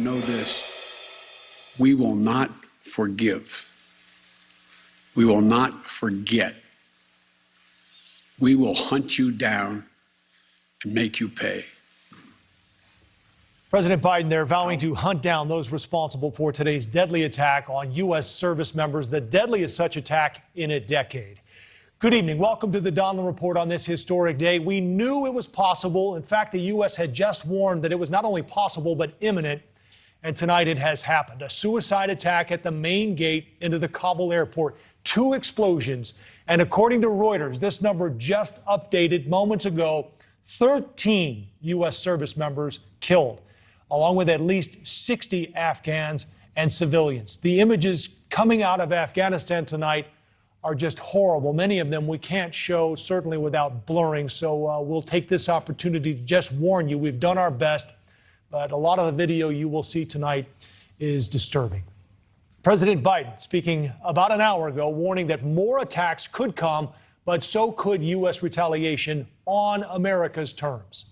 know this: we will not forgive. We will not forget. We will hunt you down and make you pay. President Biden there vowing to hunt down those responsible for today's deadly attack on U.S. service members, the deadliest such attack in a decade. Good evening. Welcome to the Donlon Report on this historic day. We knew it was possible. In fact, the U.S. had just warned that it was not only possible, but imminent. And tonight it has happened. A suicide attack at the main gate into the Kabul airport. 2 explosions. And according to Reuters, this number just updated moments ago, 13 U.S. service members killed, along with at least 60 Afghans and civilians. The images coming out of Afghanistan tonight are just horrible. Many of them we can't show, certainly without blurring. So we'll take this opportunity to just warn you. We've done our best, but a lot of the video you will see tonight is disturbing. President Biden speaking about an hour ago, warning that more attacks could come, but so could U.S. retaliation on America's terms.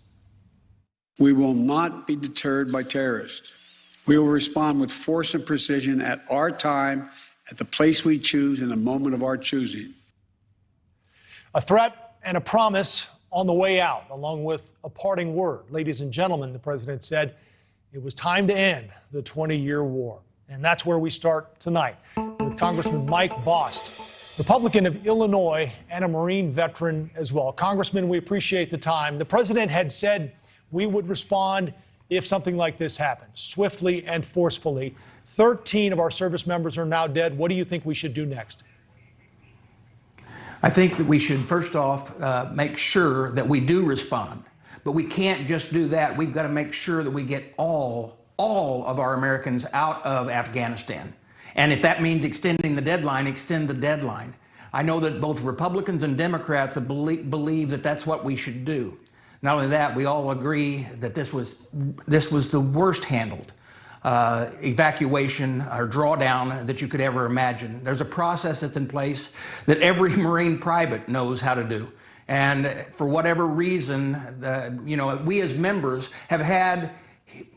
We will not be deterred by terrorists. We will respond with force and precision at our time, at the place we choose, in the moment of our choosing. A threat and a promise on the way out, along with a parting word. Ladies and gentlemen, the president said it was time to end the 20-year war. And that's where we start tonight with Congressman Mike Bost, Republican of Illinois and a Marine veteran as well. Congressman, we appreciate the time. The president had said we would respond if something like this happened, swiftly and forcefully. 13 of our service members are now dead. What do you think we should do next? I think that we should, first off, make sure that we do respond. But we can't just do that. We've got to make sure that we get all of our Americans out of Afghanistan. And if that means extending the deadline, extend the deadline. I know that both Republicans and Democrats believe that that's what we should do. Not only that, we all agree that this was the worst handled evacuation or drawdown that you could ever imagine. There's a process that's in place that every Marine private knows how to do. And for whatever reason, we as members have had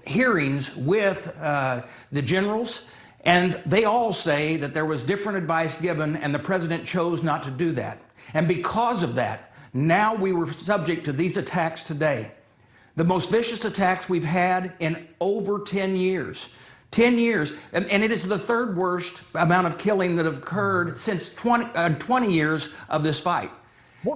hearings with the generals, and they all say that there was different advice given and the president chose not to do that. And because of that, now we were subject to these attacks today. The most vicious attacks we've had in over 10 years. 10 years, and it is the third worst amount of killing that have occurred since 20 years of this fight.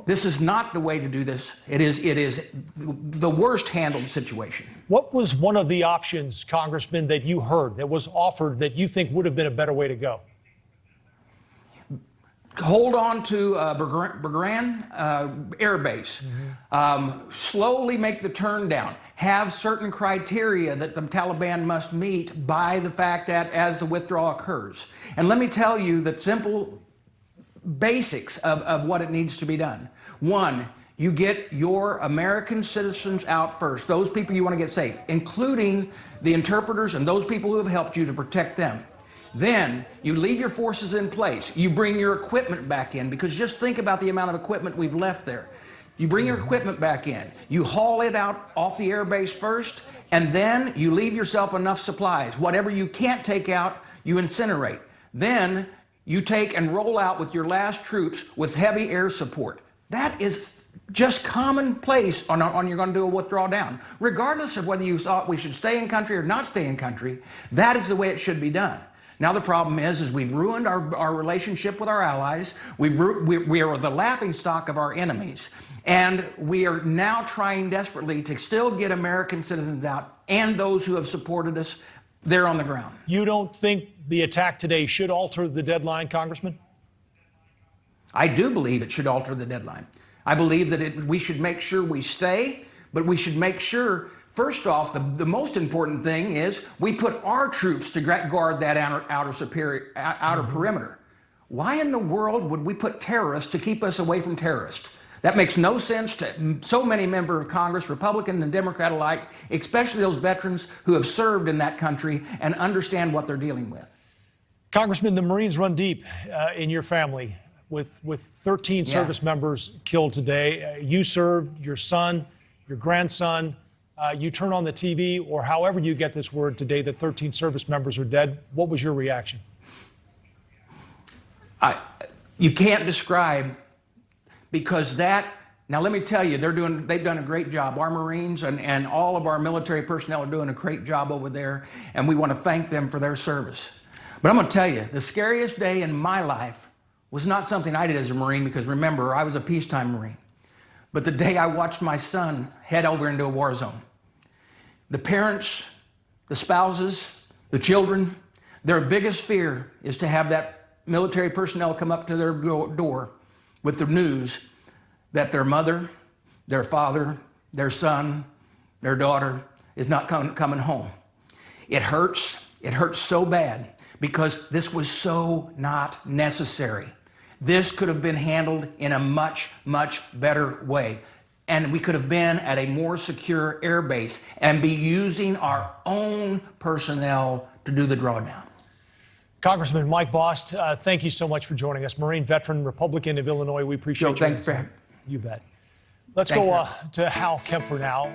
This is not the way to do this. It is the worst handled situation. What was one of the options, Congressman, that you heard that was offered that you think would have been a better way to go? Hold on to Bagram Air Base. Slowly make the turn down. Have certain criteria that the Taliban must meet by the fact that as the withdrawal occurs. And let me tell you the simple basics of what it needs to be done. One, you get your American citizens out first, those people you want to get safe, including the interpreters and those people who have helped you to protect them. Then you leave your forces in place. You bring your equipment back in, because just think about the amount of equipment we've left there. You bring your equipment back in. You haul it out off the airbase first, and then you leave yourself enough supplies. Whatever you can't take out, you incinerate. Then you take and roll out with your last troops with heavy air support. That is just commonplace on you're going to do a withdrawal down. Regardless of whether you thought we should stay in country or not stay in country, that is the way it should be done. Now the problem is we've ruined our relationship with our allies. We are the laughingstock of our enemies. And we are now trying desperately to still get American citizens out and those who have supported us there on the ground. You don't think the attack today should alter the deadline, Congressman? I do believe it should alter the deadline. I believe that we should make sure we stay, but we should make sure, first off, the most important thing is we put our troops to guard that outer perimeter. Why in the world would we put terrorists to keep us away from terrorists? That makes no sense to so many members of Congress, Republican and Democrat alike, especially those veterans who have served in that country and understand what they're dealing with. Congressman, the Marines run deep in your family with 13 service members killed today. You served, your son, your grandson, you turn on the TV or however you get this word today that 13 service members are dead. What was your reaction? You can't describe, because now let me tell you, they've done a great job. Our Marines and all of our military personnel are doing a great job over there, and we want to thank them for their service. But I'm going to tell you, the scariest day in my life was not something I did as a Marine, because remember, I was a peacetime Marine, but the day I watched my son head over into a war zone. The parents, the spouses, the children, their biggest fear is to have that military personnel come up to their door with the news that their mother, their father, their son, their daughter is not coming home. It hurts. It hurts so bad, because this was so not necessary. This could have been handled in a much, much better way. And we could have been at a more secure air base and be using our own personnel to do the drawdown. Congressman Mike Bost, thank you so much for joining us. Marine veteran, Republican of Illinois. We appreciate you. Thanks for having me. You bet. Let's go to Hal Kemp now,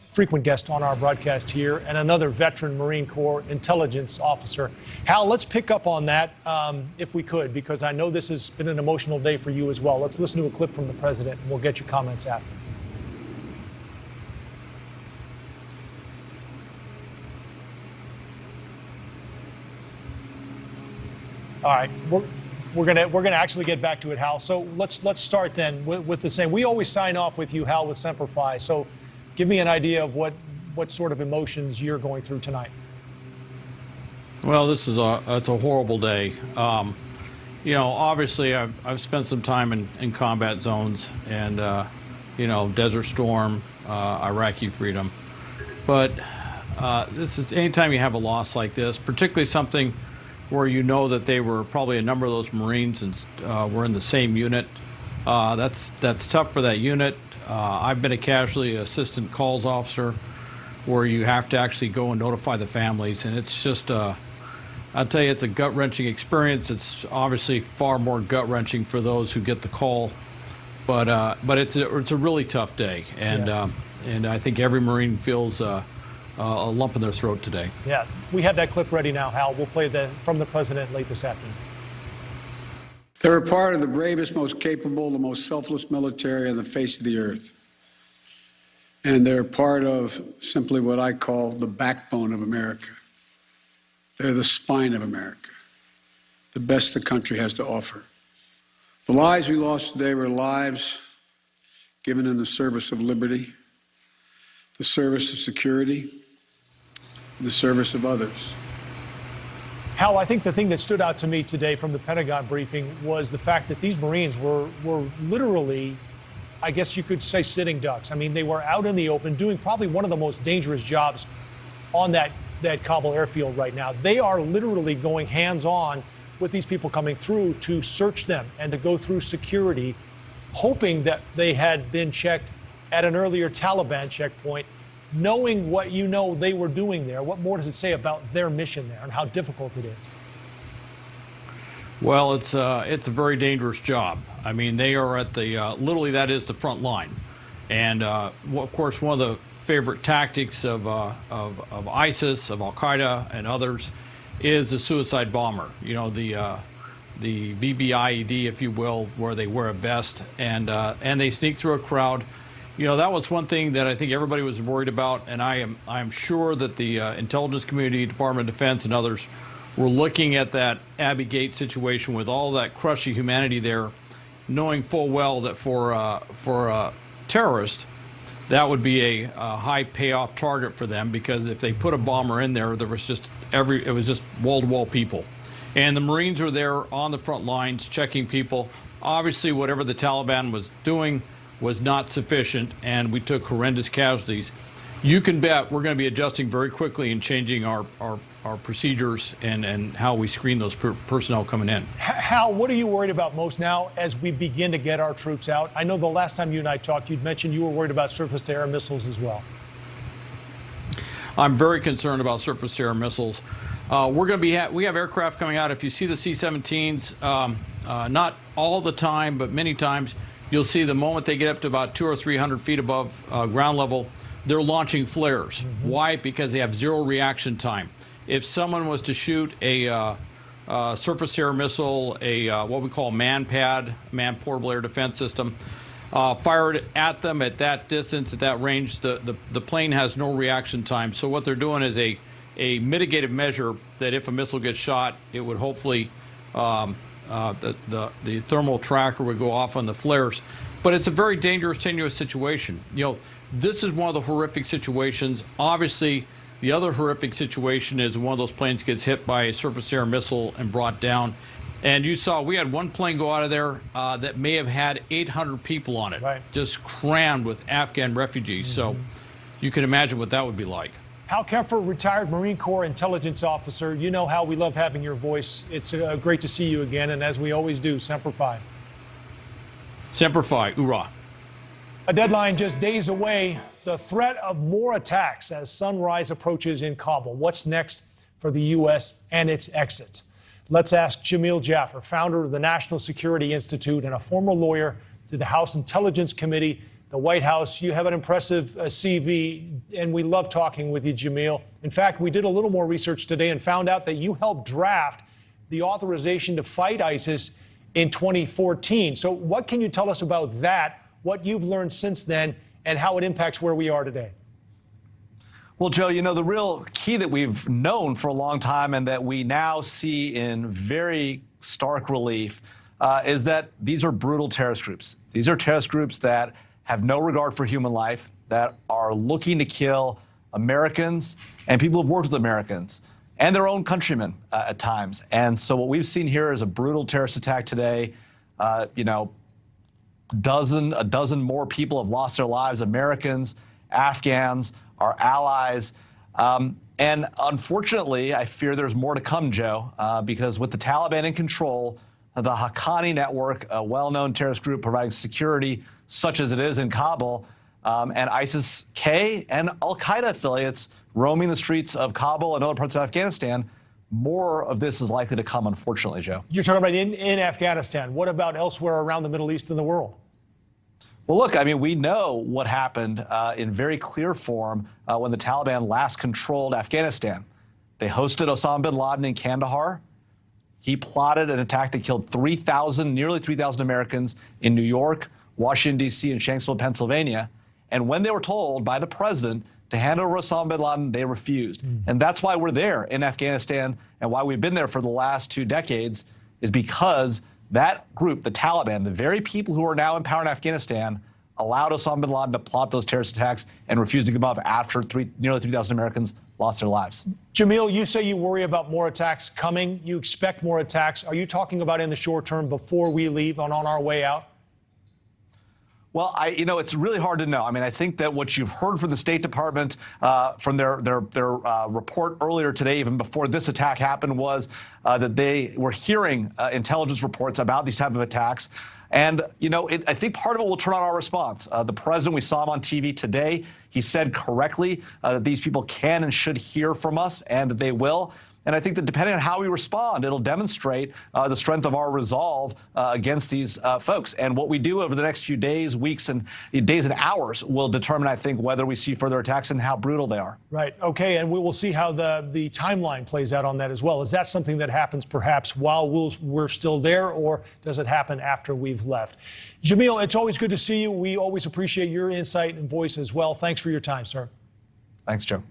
frequent guest on our broadcast here, and another veteran Marine Corps intelligence officer. Hal, let's pick up on that if we could, because I know this has been an emotional day for you as well. Let's listen to a clip from the president, and we'll get your comments after. All right, we're gonna actually get back to it, Hal. So let's start then with the same. We always sign off with you, Hal, with Semper Fi. So give me an idea of what sort of emotions you're going through tonight. Well, it's a horrible day. You know, obviously I've spent some time in combat zones and you know, Desert Storm, Iraqi Freedom, but this is anytime you have a loss like this, particularly something where you know that they were probably a number of those Marines and were in the same unit. That's tough for that unit. I've been a casualty assistant calls officer where you have to actually go and notify the families, and it's just, I'll tell you, it's a gut-wrenching experience. It's obviously far more gut-wrenching for those who get the call, but it's a really tough day, and and I think every Marine feels a lump in their throat today. Yeah, we have that clip ready now, Hal. We'll play from the president late this afternoon. They're a part of the bravest, most capable, the most selfless military on the face of the earth. And they're part of simply what I call the backbone of America. They're the spine of America, the best the country has to offer. The lives we lost today were lives given in the service of liberty, the service of security, the service of others. Hal, I think the thing that stood out to me today from the Pentagon briefing was the fact that these Marines were literally, I guess you could say, sitting ducks. I mean, they were out in the open doing probably one of the most dangerous jobs on that Kabul airfield right now. They are literally going hands-on with these people coming through to search them and to go through security, hoping that they had been checked at an earlier Taliban checkpoint. Knowing what you know they were doing there, what more does it say about their mission there and how difficult it is? Well, it's a very dangerous job. I mean, they are at the literally that is the front line, and of course one of the favorite tactics of ISIS, of Al Qaeda, and others is the suicide bomber. You know, the VBIED, if you will, where they wear a vest and they sneak through a crowd. You know, that was one thing that I think everybody was worried about, and I am sure that the intelligence community, Department of Defense, and others were looking at that Abbey Gate situation with all that crush of humanity there, knowing full well that for a terrorist, that would be a high payoff target for them, because if they put a bomber in there, it was just wall-to-wall people, and the Marines were there on the front lines checking people. Obviously, whatever the Taliban was doing was not sufficient, and we took horrendous casualties. You can bet we're going to be adjusting very quickly and changing our procedures and how we screen those personnel coming in. Hal, what are you worried about most now as we begin to get our troops out? I know the last time you and I talked, you'd mentioned you were worried about surface-to-air missiles as well. I'm very concerned about surface-to-air missiles. We have aircraft coming out. If you see the C-17s, not all the time, but many times, you'll see the moment they get up to about 200 or 300 feet above ground level, they're launching flares. Why? Because they have zero reaction time. If someone was to shoot a surface air missile, what we call man-PAD, man portable air defense system, fired at them at that distance, at that range, the plane has no reaction time. So what they're doing is a mitigated measure that if a missile gets shot, it would hopefully, the thermal tracker would go off on the flares. But it's a very dangerous, tenuous situation. You know, this is one of the horrific situations. Obviously, the other horrific situation is one of those planes gets hit by a surface air missile and brought down. And you saw we had one plane go out of there that may have had 800 people on it, just crammed with Afghan refugees. So you can imagine what that would be like. Hal Kemp, retired Marine Corps intelligence officer. You know how we love having your voice. It's great to see you again. And as we always do, Semper Fi. Semper Fi, hoorah. A deadline just days away. The threat of more attacks as sunrise approaches in Kabul. What's next for the U.S. and its exits? Let's ask Jameel Jaffer, founder of the National Security Institute and a former lawyer to the House Intelligence Committee, the White House. You have an impressive CV, and we love talking with you, Jameel. In fact, we did a little more research today and found out that you helped draft the authorization to fight ISIS in 2014. So what can you tell us about that, what you've learned since then, and how it impacts where we are today? Well, Joe, you know, the real key that we've known for a long time and that we now see in very stark relief is that these are brutal terrorist groups. These are terrorist groups that have no regard for human life, that are looking to kill Americans and people who've worked with Americans and their own countrymen at times. And so what we've seen here is a brutal terrorist attack today. You know, a dozen more people have lost their lives, Americans, Afghans, our allies. And unfortunately, I fear there's more to come, Joe, because with the Taliban in control, the Haqqani network, a well-known terrorist group providing security, such as it is in Kabul, and ISIS-K and al-Qaeda affiliates roaming the streets of Kabul and other parts of Afghanistan, more of this is likely to come, unfortunately, Joe. You're talking about in Afghanistan. What about elsewhere around the Middle East and the world? Well, look, I mean, we know what happened in very clear form when the Taliban last controlled Afghanistan. They hosted Osama bin Laden in Kandahar. He plotted an attack that killed nearly 3,000 Americans in New York, Washington, D.C., and Shanksville, Pennsylvania. And when they were told by the president to hand over Osama bin Laden, they refused. And that's why we're there in Afghanistan and why we've been there for the last 2 decades is because that group, the Taliban, the very people who are now in power in Afghanistan, allowed Osama bin Laden to plot those terrorist attacks and refused to give up after nearly 3,000 Americans lost their lives. Jameel, you say you worry about more attacks coming. You expect more attacks. Are you talking about in the short term before we leave on our way out? Well, you know, it's really hard to know. I mean, I think that what you've heard from the State Department, from their report earlier today, even before this attack happened, was that they were hearing intelligence reports about these type of attacks. And, you know, I think part of it will turn on our response. The president, we saw him on TV today. He said correctly that these people can and should hear from us and that they will. And I think that depending on how we respond, it'll demonstrate the strength of our resolve against these folks. And what we do over the next few days, weeks, and hours will determine, I think, whether we see further attacks and how brutal they are. Right. Okay. And we will see how the timeline plays out on that as well. Is that something that happens perhaps while we're still there, or does it happen after we've left? Jameel, it's always good to see you. We always appreciate your insight and voice as well. Thanks for your time, sir. Thanks, Joe.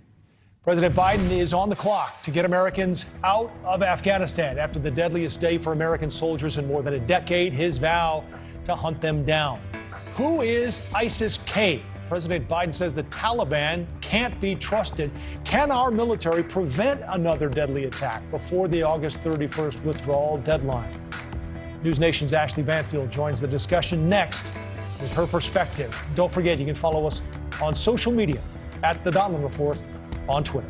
President Biden is on the clock to get Americans out of Afghanistan after the deadliest day for American soldiers in more than a decade, his vow to hunt them down. Who is ISIS-K? President Biden says the Taliban can't be trusted. Can our military prevent another deadly attack before the August 31st withdrawal deadline? NewsNation's Ashley Banfield joins the discussion next with her perspective. Don't forget, you can follow us on social media at the Donlon Report on Twitter.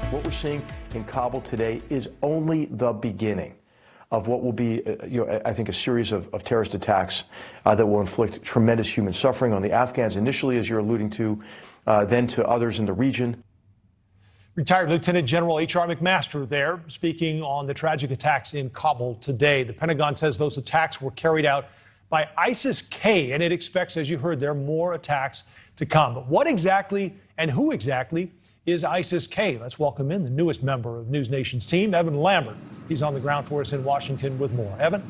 What we're seeing in Kabul today is only the beginning of what will be, I think, a series of terrorist attacks that will inflict tremendous human suffering on the Afghans initially, as you're alluding to, then to others in the region. Retired Lieutenant General H.R. McMaster there speaking on the tragic attacks in Kabul today. The Pentagon says those attacks were carried out by ISIS-K, and it expects, as you heard there, more attacks to come. But what exactly and who exactly is ISIS-K? Let's welcome in the newest member of NewsNation's team, Evan Lambert. He's on the ground for us in Washington with more. Evan?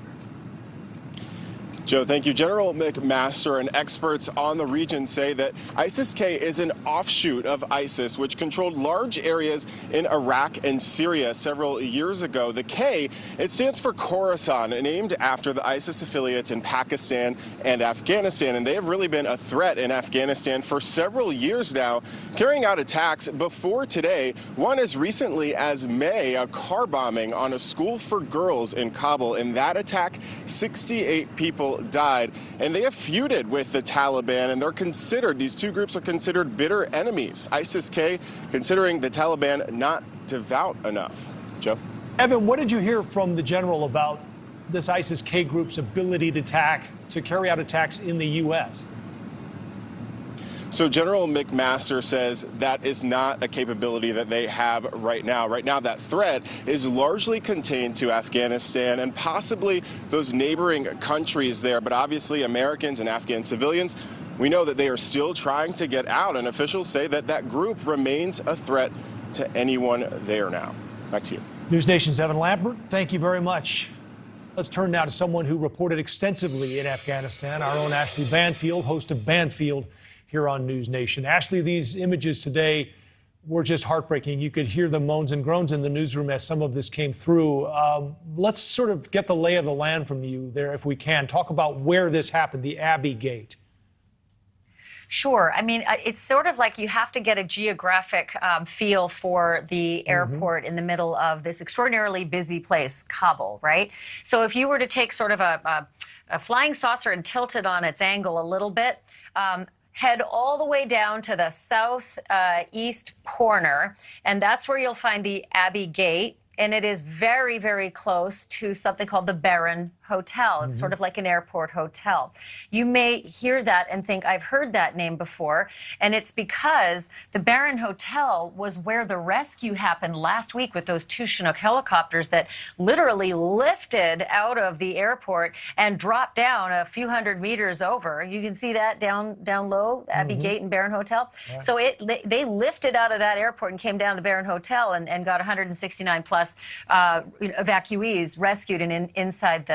Joe, thank you. General McMaster and experts on the region say that ISIS-K is an offshoot of ISIS, which controlled large areas in Iraq and Syria several years ago. The K, it stands for Khorasan, named after the ISIS affiliates in Pakistan and Afghanistan. And they have really been a threat in Afghanistan for several years now, carrying out attacks before today. One as recently as May, a car bombing on a school for girls in Kabul. In that attack, 68 people died, and they have feuded with the Taliban, and these two groups are considered bitter enemies. ISIS-K considering the Taliban not devout enough. Joe? Evan, what did you hear from the general about this ISIS-K group's ability to carry out attacks in the U.S.? So General McMaster says that is not a capability that they have right now. Right now, that threat is largely contained to Afghanistan and possibly those neighboring countries there. But obviously, Americans and Afghan civilians, we know that they are still trying to get out. And officials say that that group remains a threat to anyone there now. Back to you. NewsNation's Evan Lambert, thank you very much. Let's turn now to someone who reported extensively in Afghanistan, our own Ashley Banfield, host of Banfield, here on NewsNation. Ashley, these images today were just heartbreaking. You could hear the moans and groans in the newsroom as some of this came through. Let's sort of get the lay of the land from you there, if we can. Talk about where this happened, the Abbey Gate. Sure. I mean, it's sort of like you have to get a geographic feel for the airport in the middle of this extraordinarily busy place, Kabul, right? So if you were to take sort of a flying saucer and tilt it on its angle a little bit, head all the way down to the southeast corner, and that's where you'll find the Abbey Gate. And it is very, very close to something called the Baron Hotel. It's sort of like an airport hotel. You may hear that and think, I've heard that name before. And it's because the Baron Hotel was where the rescue happened last week with those two Chinook helicopters that literally lifted out of the airport and dropped down a few hundred meters over. You can see that down low, Abbey Gate and Baron Hotel. Right. So they lifted out of that airport and came down to the Baron Hotel and got 169 plus evacuees rescued and inside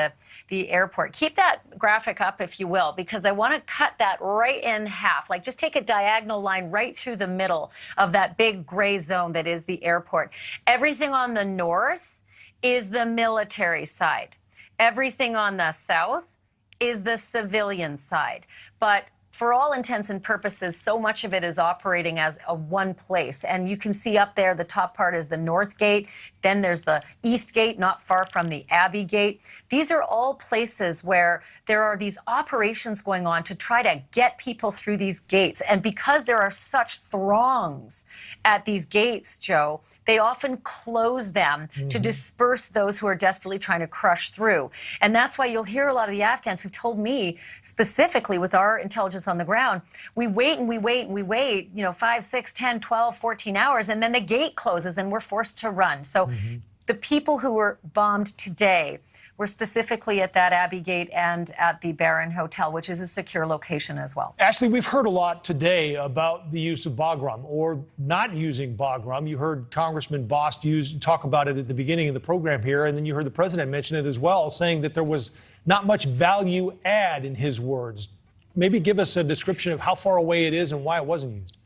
the airport. Keep that graphic up, if you will, because I want to cut that right in half. Like, just take a diagonal line right through the middle of that big gray zone that is the airport. Everything on the north is the military side. Everything on the south is the civilian side. But for all intents and purposes, so much of it is operating as a one place. And you can see up there, the top part is the North Gate. Then there's the East Gate, not far from the Abbey Gate. These are all places where there are these operations going on to try to get people through these gates. And because there are such throngs at these gates, Joe, they often close them to disperse those who are desperately trying to crush through. And that's why you'll hear a lot of the Afghans who've told me, specifically with our intelligence on the ground, we wait and we wait and we wait, 5, 6, 10, 12, 14 hours, and then the gate closes and we're forced to run. So the people who were bombed today were specifically at that Abbey Gate and at the Baron Hotel, which is a secure location as well. Ashley, we've heard a lot today about the use of Bagram or not using Bagram. You heard Congressman Bost talk about it at the beginning of the program here, and then you heard the president mention it as well, saying that there was not much value add in his words. Maybe give us a description of how far away it is and why it wasn't used.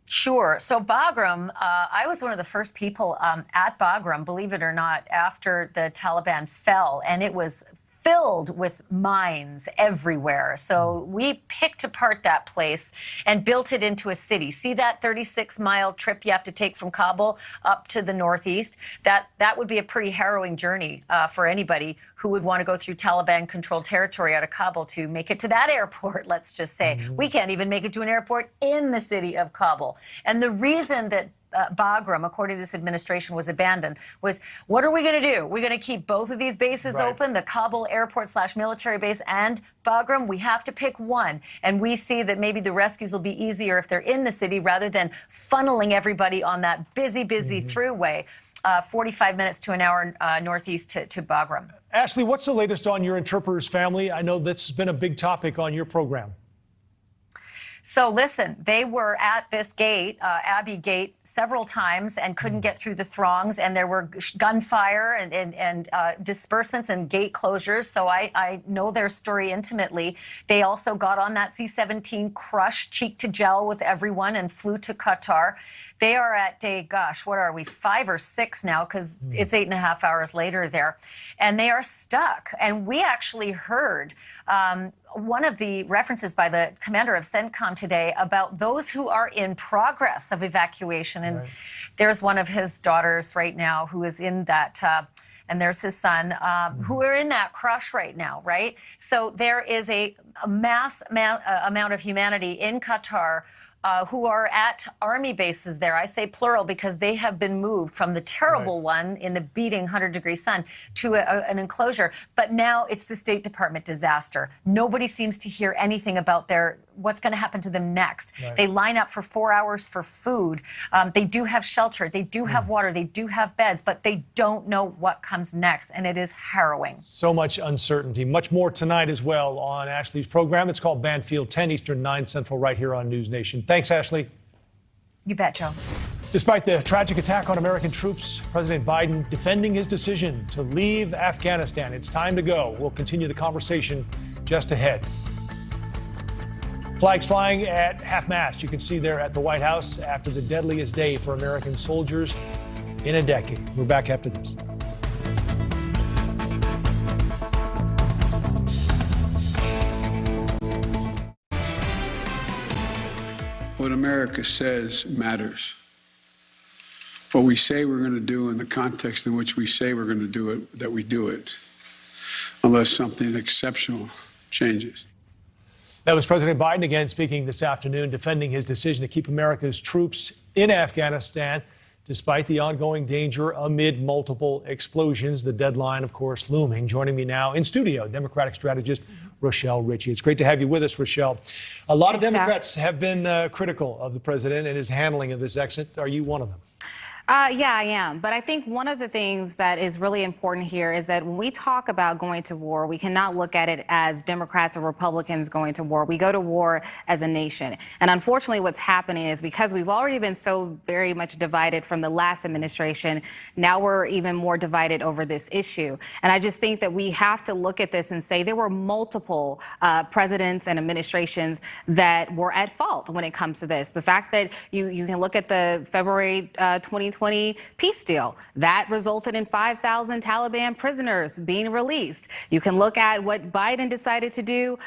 Sure. So Bagram, I was one of the first people at Bagram, believe it or not, after the Taliban fell, and it was filled with mines everywhere. So we picked apart that place and built it into a city. See that 36-mile trip you have to take from Kabul up to the northeast? That would be a pretty harrowing journey for anybody who would want to go through Taliban-controlled territory out of Kabul to make it to that airport, let's just say. We can't even make it to an airport in the city of Kabul. And the reason that Bagram, according to this administration, was abandoned, was what are we going to do? We're going to keep both of these bases open, the Kabul airport/military base and Bagram. We have to pick one. And we see that maybe the rescues will be easier if they're in the city rather than funneling everybody on that busy throughway, 45 minutes to an hour northeast to Bagram. Ashley, what's the latest on your interpreter's family? I know this has been a big topic on your program. So listen, they were at this gate, Abbey Gate, several times and couldn't get through the throngs, and there were gunfire and disbursements and gate closures. So I know their story intimately. They also got on that C-17 crush, cheek to jowl with everyone, and flew to Qatar. They are at day, gosh, what are we, 5 or 6 now, because it's 8.5 hours later there. And they are stuck. And we actually heard one of the references by the commander of CENTCOM today about those who are in progress of evacuation. And there's one of his daughters right now who is in that, and there's his son, who are in that crush right now, right? So there is a mass amount of humanity in Qatar who are at army bases there. I say plural because they have been moved from the terrible one in the beating 100-degree sun to an enclosure. But now it's the State Department disaster. Nobody seems to hear anything about what's going to happen to them next. They line up for 4 hours for food. They do have shelter. They do have water. They do have beds, but they don't know what comes next. And it is harrowing. So much uncertainty. Much more tonight as well on Ashley's program. It's called Banfield, 10 Eastern, 9 Central, right here on NewsNation. Thanks, Ashley. You bet, Joe. Despite the tragic attack on American troops, President Biden defending his decision to leave Afghanistan. It's time to go. We'll continue the conversation just ahead. Flags flying at half-mast. You can see there at the White House after the deadliest day for American soldiers in a decade. We're back after this. What America says matters. What we say we're going to do in the context in which we say we're going to do it, that we do it, unless something exceptional changes. That was President Biden again speaking this afternoon, defending his decision to keep America's troops in Afghanistan, despite the ongoing danger amid multiple explosions. The deadline, of course, looming. Joining me now in studio, Democratic strategist Rochelle Richie. It's great to have you with us, Rochelle. A lot of Democrats have been critical of the president and his handling of this exit. Are you one of them? Yeah, I am. But I think one of the things that is really important here is that when we talk about going to war, we cannot look at it as Democrats or Republicans going to war. We go to war as a nation. And unfortunately, what's happening is because we've already been so very much divided from the last administration, now we're even more divided over this issue. And I just think that we have to look at this and say there were multiple presidents and administrations that were at fault when it comes to this. The fact that you can look at the February 2020 peace deal. That resulted in 5,000 Taliban prisoners being released. You can look at what Biden decided to do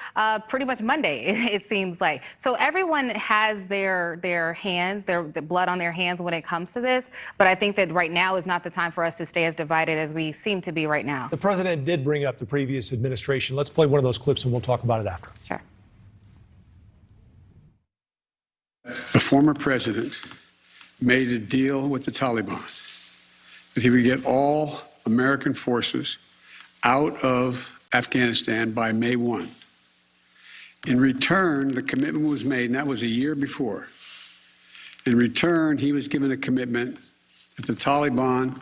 pretty much Monday, it seems like. So everyone has their hands, the blood on their hands when it comes to this. But I think that right now is not the time for us to stay as divided as we seem to be right now. The president did bring up the previous administration. Let's play one of those clips and we'll talk about it after. Sure. The former president made a deal with the Taliban that he would get all American forces out of Afghanistan by May 1. In return, the commitment was made, and that was a year before. In return, he was given a commitment that the Taliban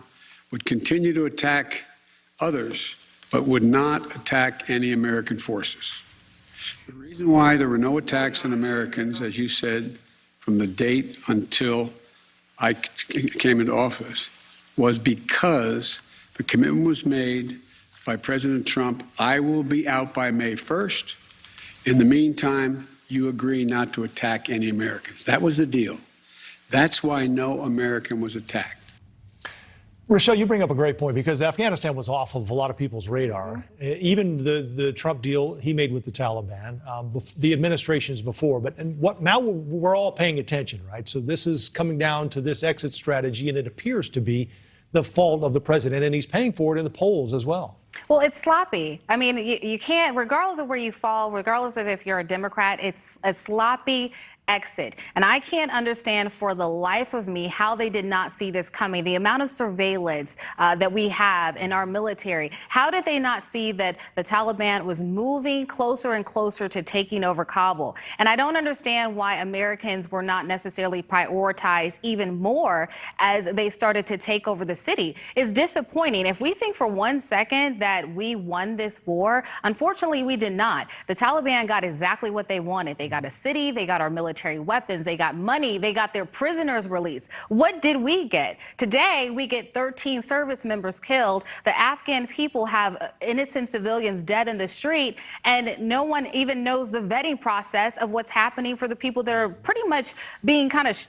would continue to attack others, but would not attack any American forces. The reason why there were no attacks on Americans, as you said, from the date until I came into office, was because the commitment was made by President Trump. I will be out by May 1st. In the meantime, you agree not to attack any Americans. That was the deal. That's why no American was attacked. Rochelle, you bring up a great point because Afghanistan was off of a lot of people's radar. Even the Trump deal he made with the Taliban, the administrations before. But now we're all paying attention, right? So this is coming down to this exit strategy, and it appears to be the fault of the president, and he's paying for it in the polls as well. Well, it's sloppy. I mean, you can't, regardless of where you fall, regardless of if you're a Democrat, it's as sloppy exit. And I can't understand for the life of me how they did not see this coming. The amount of surveillance that we have in our military, how did they not see that the Taliban was moving closer and closer to taking over Kabul? And I don't understand why Americans were not necessarily prioritized even more as they started to take over the city. It's disappointing. If we think for 1 second that we won this war, unfortunately, we did not. The Taliban got exactly what they wanted. They got a city, they got our military weapons, they got money, they got their prisoners released. What did we get? Today, we get 13 service members killed. The Afghan people have innocent civilians dead in the street, and no one even knows the vetting process of what's happening for the people that are pretty much being kind of,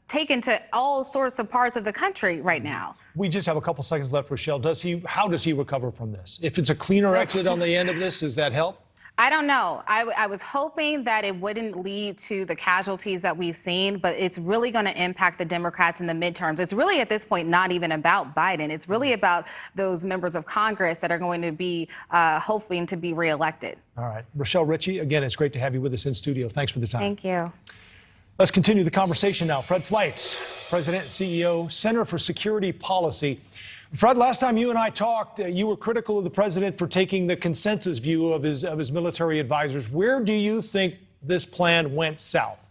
taken to all sorts of parts of the country right now. We just have a couple seconds left, Rochelle. How does he recover from this? If it's a cleaner exit on the end of this, does that help? I don't know. I was hoping that it wouldn't lead to the casualties that we've seen, but it's really going to impact the Democrats in the midterms. It's really at this point not even about Biden. It's really about those members of Congress that are going to be hoping to be reelected. All right. Rochelle Richie, again, it's great to have you with us in studio. Thanks for the time. Thank you. Let's continue the conversation now. Fred Fleitz, President and CEO, Center for Security Policy. Fred, last time you and I talked, you were critical of the president for taking the consensus view of his military advisors. Where do you think this plan went south?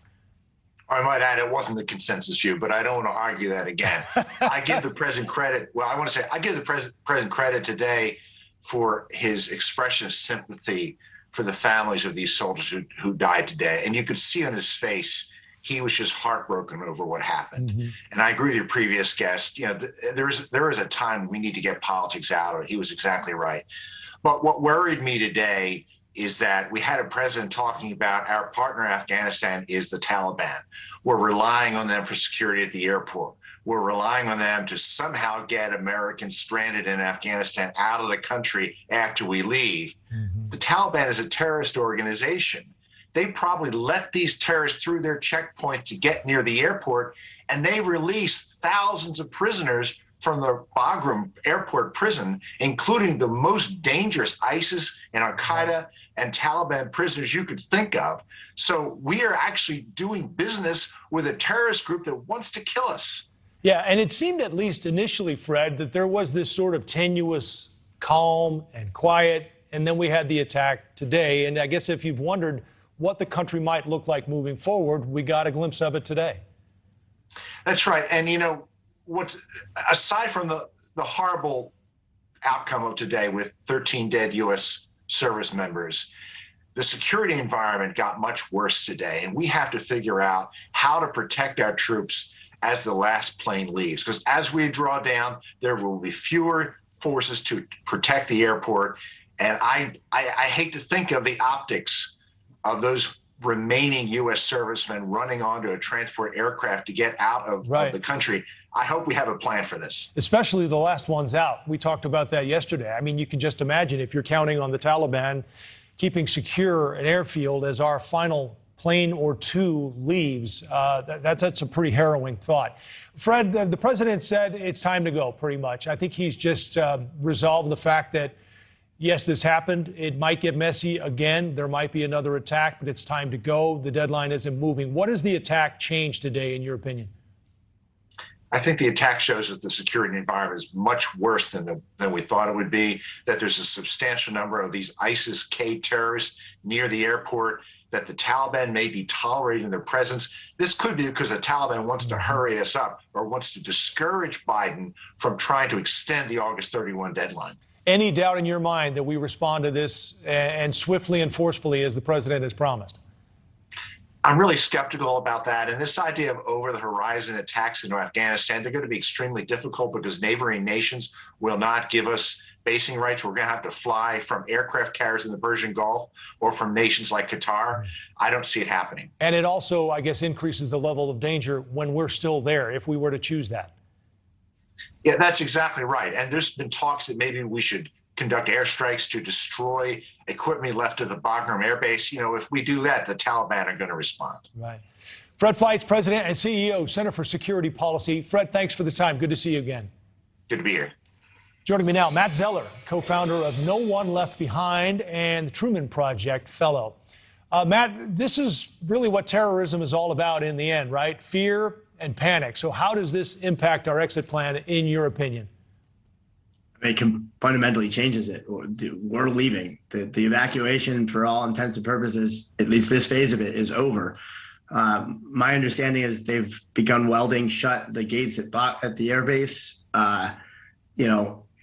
I might add, it wasn't the consensus view, but I don't want to argue that again. I give the president credit. Well, I want to say I give the president credit today for his expression of sympathy for the families of these soldiers who died today. And you could see on his face, he was just heartbroken over what happened. Mm-hmm. And I agree with your previous guest. You know, there is a time we need to get politics out of it. He was exactly right. But what worried me today is that we had a president talking about our partner in Afghanistan is the Taliban. We're relying on them for security at the airport. We're relying on them to somehow get Americans stranded in Afghanistan out of the country after we leave. Mm-hmm. The Taliban is a terrorist organization. They probably let these terrorists through their checkpoint to get near the airport, and they released thousands of prisoners from the Bagram airport prison, including the most dangerous ISIS and Al-Qaeda and Taliban prisoners you could think of. So we are actually doing business with a terrorist group that wants to kill us. Yeah, and it seemed at least initially, Fred, that there was this sort of tenuous calm and quiet, and then we had the attack today. And I guess if you've wondered what the country might look like moving forward, we got a glimpse of it today. That's right. And, you know, aside from the horrible outcome of today with 13 dead U.S. service members, the security environment got much worse today. And we have to figure out how to protect our troops as the last plane leaves. Because as we draw down, there will be fewer forces to protect the airport. And I hate to think of the optics of those remaining U.S. servicemen running onto a transport aircraft to get out of the country. I hope we have a plan for this. Especially the last ones out. We talked about that yesterday. I mean, you can just imagine if you're counting on the Taliban keeping secure an airfield as our final plane or two leaves. That's a pretty harrowing thought. Fred, the president said it's time to go, pretty much. I think he's just resolved the fact that yes, this happened. It might get messy again. There might be another attack, but it's time to go. The deadline isn't moving. What does the attack change today, in your opinion? I think the attack shows that the security environment is much worse than we thought it would be, that there's a substantial number of these ISIS-K terrorists near the airport, that the Taliban may be tolerating their presence. This could be because the Taliban wants to hurry us up or wants to discourage Biden from trying to extend the August 31 deadline. Any doubt in your mind that we respond to this and swiftly and forcefully as the president has promised? I'm really skeptical about that. And this idea of over-the-horizon attacks into Afghanistan, they're going to be extremely difficult because neighboring nations will not give us basing rights. We're going to have to fly from aircraft carriers in the Persian Gulf or from nations like Qatar. I don't see it happening. And it also, I guess, increases the level of danger when we're still there, if we were to choose that. Yeah, that's exactly right. And there's been talks that maybe we should conduct airstrikes to destroy equipment left of the Bagram Air Base. You know, if we do that, the Taliban are going to respond. Right. Fred Fleitz, President and CEO, Center for Security Policy. Fred, thanks for the time. Good to see you again. Good to be here. Joining me now, Matt Zeller, co-founder of No One Left Behind and the Truman Project fellow. Matt, this is really what terrorism is all about in the end, right? Fear and panic. So how does this impact our exit plan, in your opinion? It fundamentally changes it. We're leaving. The evacuation, for all intents and purposes, at least this phase of it, is over. My understanding is they've begun welding shut the gates at the airbase.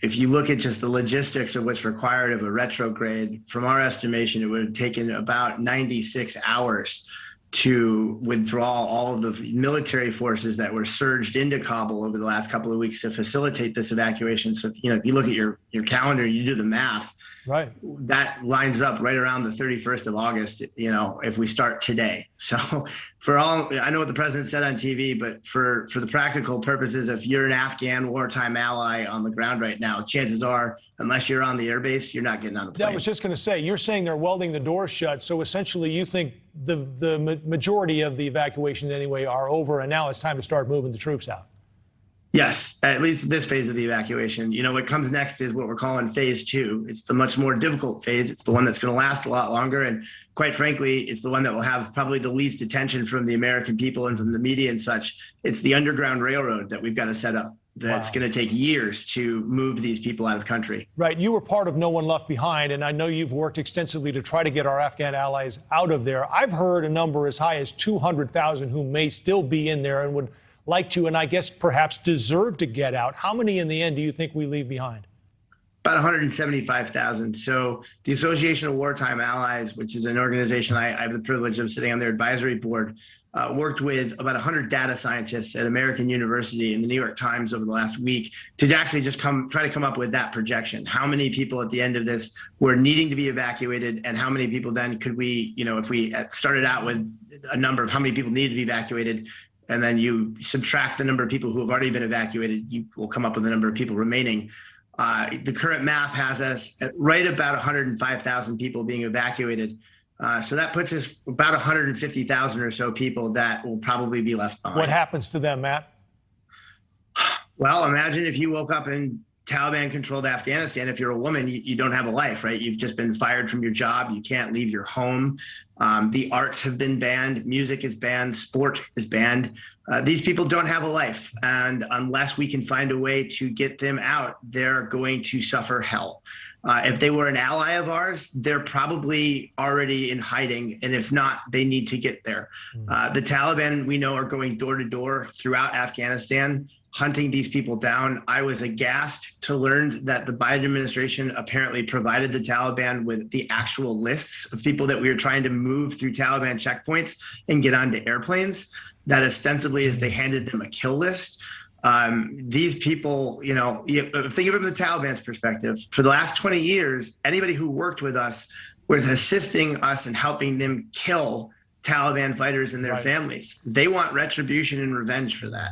If you look at just the logistics of what's required of a retrograde, from our estimation, it would have taken about 96 hours to withdraw all of the military forces that were surged into Kabul over the last couple of weeks to facilitate this evacuation. So, if you look at your calendar, you do the math, right? That lines up right around the 31st of August, if we start today. So I know what the president said on TV, but for the practical purposes, if you're an Afghan wartime ally on the ground right now, chances are, unless you're on the airbase, you're not getting on a plane. I was just going to say, you're saying they're welding the doors shut. So essentially you think the majority of the evacuation anyway are over, and now it's time to start moving the troops out. Yes, at least this phase of the evacuation. What comes next is what we're calling phase 2. It's the much more difficult phase. It's the one that's going to last a lot longer. And quite frankly, it's the one that will have probably the least attention from the American people and from the media and such. It's the underground railroad that we've got to set up. That's going to take years to move these people out of the country. Right. You were part of No One Left Behind, and I know you've worked extensively to try to get our Afghan allies out of there. I've heard a number as high as 200,000 who may still be in there and would like to, and I guess perhaps deserve to get out. How many in the end do you think we leave behind? About 175,000. So the Association of Wartime Allies, which is an organization I have the privilege of sitting on their advisory board, worked with about 100 data scientists at American University and the New York Times over the last week to actually just try to come up with that projection. How many people at the end of this were needing to be evacuated, and how many people then could we, if we started out with a number of how many people needed to be evacuated, and then you subtract the number of people who have already been evacuated, you will come up with the number of people remaining. The current math has us at right about 105,000 people being evacuated. So that puts us about 150,000 or so people that will probably be left behind. What happens to them, Matt? Well, imagine if you woke up in Taliban-controlled Afghanistan. If you're a woman, you don't have a life, right? You've just been fired from your job. You can't leave your home. The arts have been banned. Music is banned. Sport is banned. These people don't have a life. And unless we can find a way to get them out, they're going to suffer hell. If they were an ally of ours, they're probably already in hiding. And if not, they need to get there. The Taliban, we know, are going door to door throughout Afghanistan, hunting these people down. I was aghast to learn that the Biden administration apparently provided the Taliban with the actual lists of people that we were trying to move through Taliban checkpoints and get onto airplanes. That ostensibly is they handed them a kill list. These people, think of it from the Taliban's perspective. For the last 20 years, anybody who worked with us was assisting us in helping them kill Taliban fighters and their families. They want retribution and revenge for that.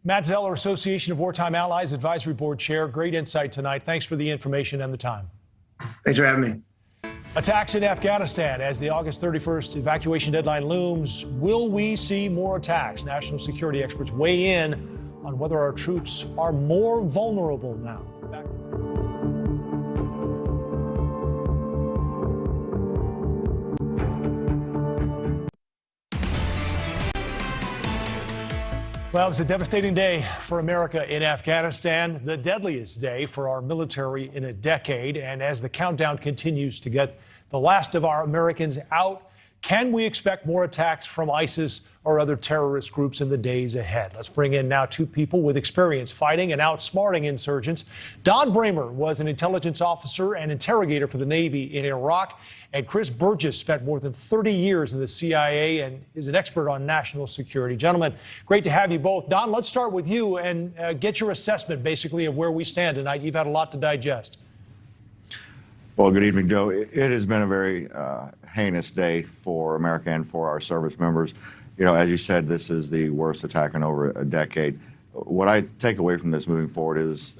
Matt Zeller, Association of Wartime Allies Advisory Board Chair. Great insight tonight. Thanks for the information and the time. Thanks for having me. Attacks in Afghanistan as the August 31st evacuation deadline looms. Will we see more attacks? National security experts weigh in on whether our troops are more vulnerable now. Back. Well, it was a devastating day for America in Afghanistan, the deadliest day for our military in a decade. And as the countdown continues to get the last of our Americans out, can we expect more attacks from ISIS or other terrorist groups in the days ahead? Let's bring in now two people with experience fighting and outsmarting insurgents. Don Bramer was an intelligence officer and interrogator for the Navy in Iraq, and Chris Burgess spent more than 30 years in the CIA and is an expert on national security. Gentlemen, great to have you both. Don, let's start with you and get your assessment, basically, of where we stand tonight. You've had a lot to digest. Well, good evening, Joe. It has been a very heinous day for America and for our service members. As you said, this is the worst attack in over a decade. What I take away from this moving forward is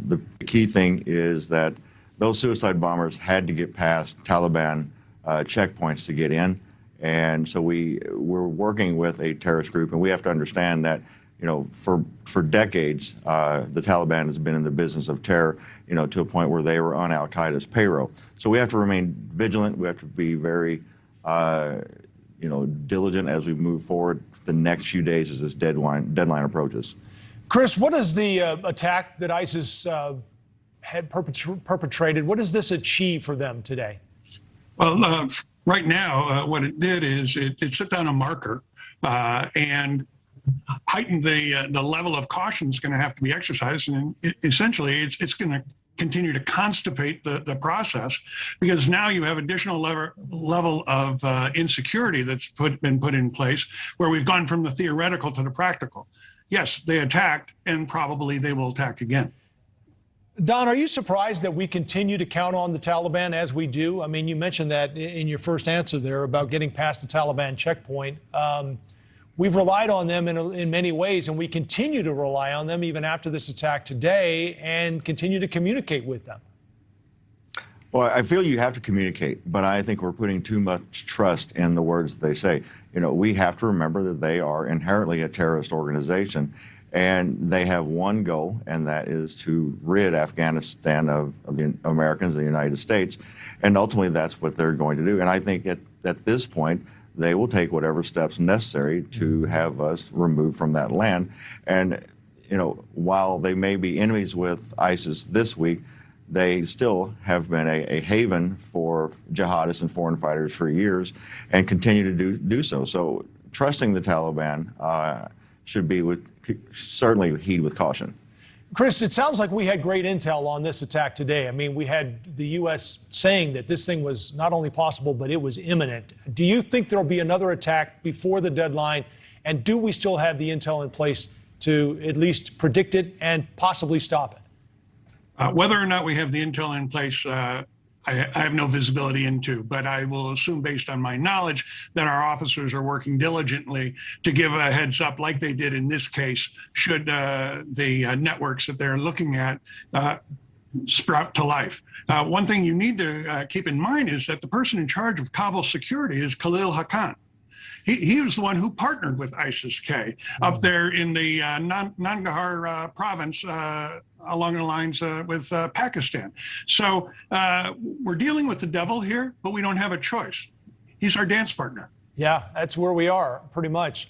the key thing is that those suicide bombers had to get past Taliban checkpoints to get in. And so we're working with a terrorist group, and we have to understand that for decades, the Taliban has been in the business of terror, to a point where they were on al-Qaeda's payroll. So we have to remain vigilant. We have to be very diligent as we move forward the next few days as this deadline approaches. Chris, what is the attack that ISIS had perpetrated? What does this achieve for them today? Well, right now, what it did is it set down a marker and heightened the level of caution that's going to have to be exercised. And essentially, it's going to continue to constipate the process, because now you have additional level of insecurity that's been put in place, where we've gone from the theoretical to the practical. Yes, they attacked, and probably they will attack again. Don, are you surprised that we continue to count on the Taliban as we do? I mean, you mentioned that in your first answer there about getting past the Taliban checkpoint. We've relied on them in many ways, and we continue to rely on them even after this attack today, and continue to communicate with them. Well, I feel you have to communicate, but I think we're putting too much trust in the words they say. We have to remember that they are inherently a terrorist organization, and they have one goal, and that is to rid Afghanistan of the Americans, the United States, and ultimately that's what they're going to do. And I think at this point, they will take whatever steps necessary to have us removed from that land. And, while they may be enemies with ISIS this week, they still have been a haven for jihadists and foreign fighters for years, and continue to do so. So trusting the Taliban should be certainly heed with caution. Chris, it sounds like we had great intel on this attack today. I mean, we had the U.S. saying that this thing was not only possible, but it was imminent. Do you think there'll be another attack before the deadline? And do we still have the intel in place to at least predict it and possibly stop it? Whether or not we have the intel in place, I have no visibility into, but I will assume, based on my knowledge, that our officers are working diligently to give a heads up, like they did in this case, should the networks that they're looking at sprout to life. One thing you need to keep in mind is that the person in charge of Kabul security is Khalil Haqqan. He was the one who partnered with ISIS-K up there in the Nangarhar province along the lines with Pakistan. So we're dealing with the devil here, but we don't have a choice. He's our dance partner. Yeah, that's where we are, pretty much.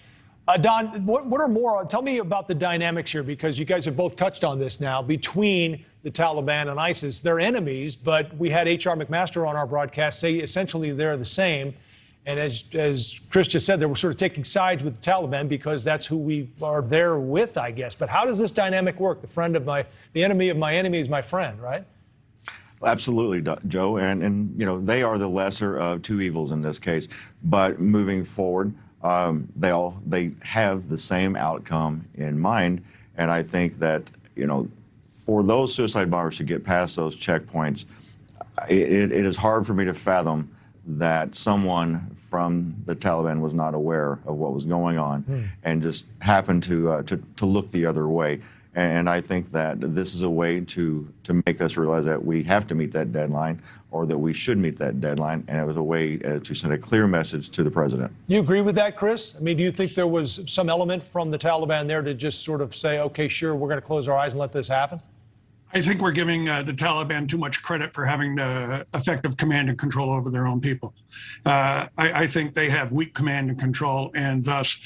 Don, what are more? Tell me about the dynamics here, because you guys have both touched on this now, between the Taliban and ISIS. They're enemies, but we had H.R. McMaster on our broadcast say essentially they're the same. And as Chris just said, they were sort of taking sides with the Taliban because that's who we are there with, I guess. But how does this dynamic work? The enemy of my enemy is my friend, right? Absolutely, Joe. And they are the lesser of two evils in this case. But moving forward, they have the same outcome in mind. And I think that, for those suicide bombers to get past those checkpoints, it is hard for me to fathom that someone from the Taliban was not aware of what was going on and just happened to look the other way. And I think that this is a way to make us realize that we have to meet that deadline, or that we should meet that deadline. And it was a way to send a clear message to the president. You agree with that, Chris? I mean, do you think there was some element from the Taliban there to just sort of say, okay, sure, we're going to close our eyes and let this happen? I think we're giving the Taliban too much credit for having effective command and control over their own people. I think they have weak command and control, and thus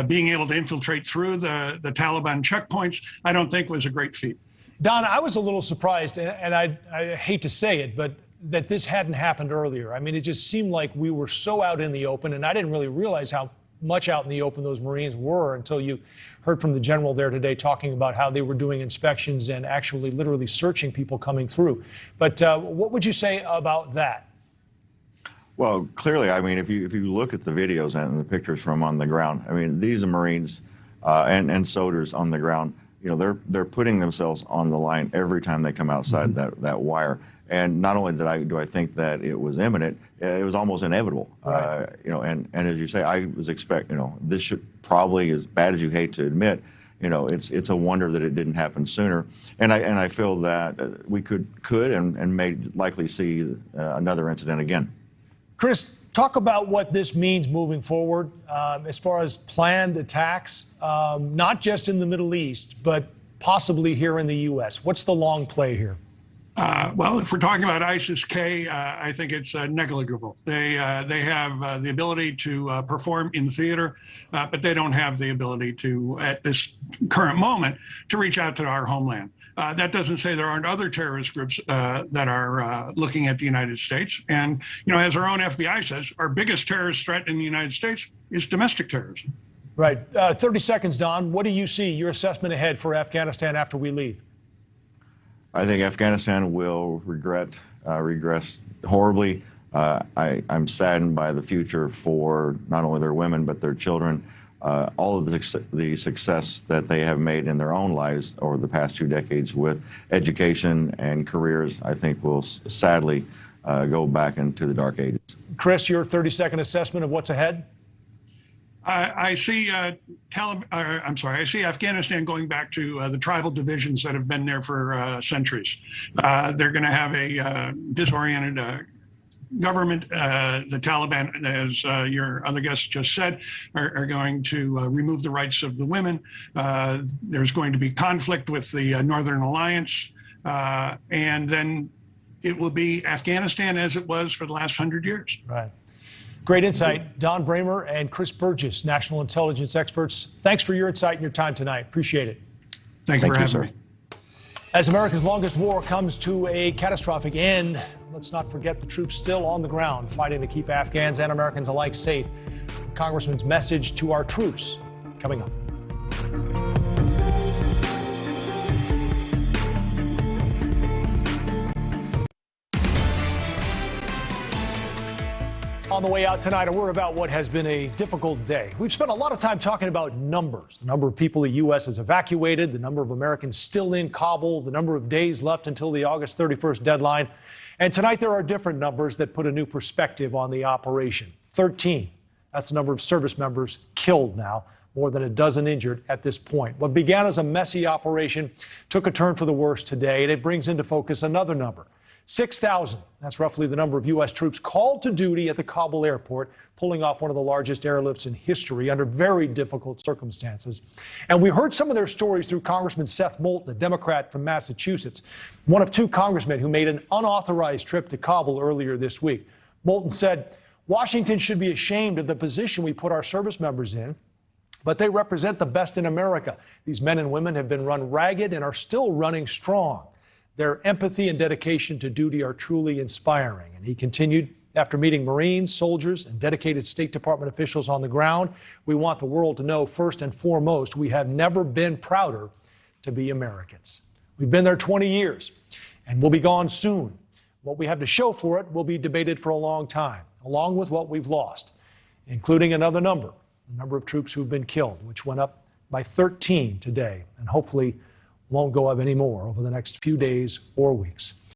being able to infiltrate through the Taliban checkpoints, I don't think was a great feat. Don, I was a little surprised, and I hate to say it, but that this hadn't happened earlier. I mean, it just seemed like we were so out in the open, and I didn't really realize how much out in the open those Marines were until you heard from the general there today talking about how they were doing inspections and actually literally searching people coming through. But what would you say about that? Well, clearly, I mean, if you look at the videos and the pictures from on the ground, I mean, these are Marines and soldiers on the ground. They're putting themselves on the line every time they come outside that wire. And not only do I think that it was imminent, it was almost inevitable. Right. And as you say, I was this should probably, as bad as you hate to admit, it's a wonder that it didn't happen sooner. And I feel that we could and may likely see another incident again. Chris, talk about what this means moving forward as far as planned attacks, not just in the Middle East, but possibly here in the U.S. What's the long play here? Well, if we're talking about ISIS-K, I think it's negligible. They have the ability to perform in theater, but they don't have the ability to, at this current moment, to reach out to our homeland. That doesn't say there aren't other terrorist groups that are looking at the United States. And, as our own FBI says, our biggest terrorist threat in the United States is domestic terrorism. Right. 30 seconds, Don. What do you see, your assessment ahead for Afghanistan after we leave? I think Afghanistan will regress horribly. I'm saddened by the future for not only their women, but their children. All of the success that they have made in their own lives over the past 2 decades with education and careers, I think will sadly go back into the dark ages. Chris, your 30-second assessment of what's ahead? I see I see Afghanistan going back to the tribal divisions that have been there for centuries. They're going to have a disoriented government. The Taliban, as your other guest just said, are going to remove the rights of the women. There's going to be conflict with the Northern Alliance. And then it will be Afghanistan as it was for the last 100 years. Right. Great insight. Don Bramer and Chris Burgess, national intelligence experts. Thanks for your insight and your time tonight. Appreciate it. Thank you for having me. As America's longest war comes to a catastrophic end, let's not forget the troops still on the ground fighting to keep Afghans and Americans alike safe. Congressman's message to our troops coming up. On the way out tonight, a word about what has been a difficult day. We've spent a lot of time talking about numbers, the number of people the U.S. has evacuated, the number of Americans still in Kabul, the number of days left until the August 31st deadline. And tonight there are different numbers that put a new perspective on the operation. 13. That's the number of service members killed now, more than a dozen injured at this point. What began as a messy operation took a turn for the worse today, and it brings into focus another number. 6,000. That's roughly the number of U.S. troops called to duty at the Kabul airport, pulling off one of the largest airlifts in history under very difficult circumstances. And we heard some of their stories through Congressman Seth Moulton, a Democrat from Massachusetts, one of 2 congressmen who made an unauthorized trip to Kabul earlier this week. Moulton said, Washington should be ashamed of the position we put our service members in, but they represent the best in America. These men and women have been run ragged and are still running strong. Their empathy and dedication to duty are truly inspiring. And he continued, after meeting Marines, soldiers, and dedicated State Department officials on the ground, we want the world to know, first and foremost, we have never been prouder to be Americans. We've been there 20 years, and we'll be gone soon. What we have to show for it will be debated for a long time, along with what we've lost, including another number, the number of troops who've been killed, which went up by 13 today, and hopefully won't go up any more over the next few days or weeks.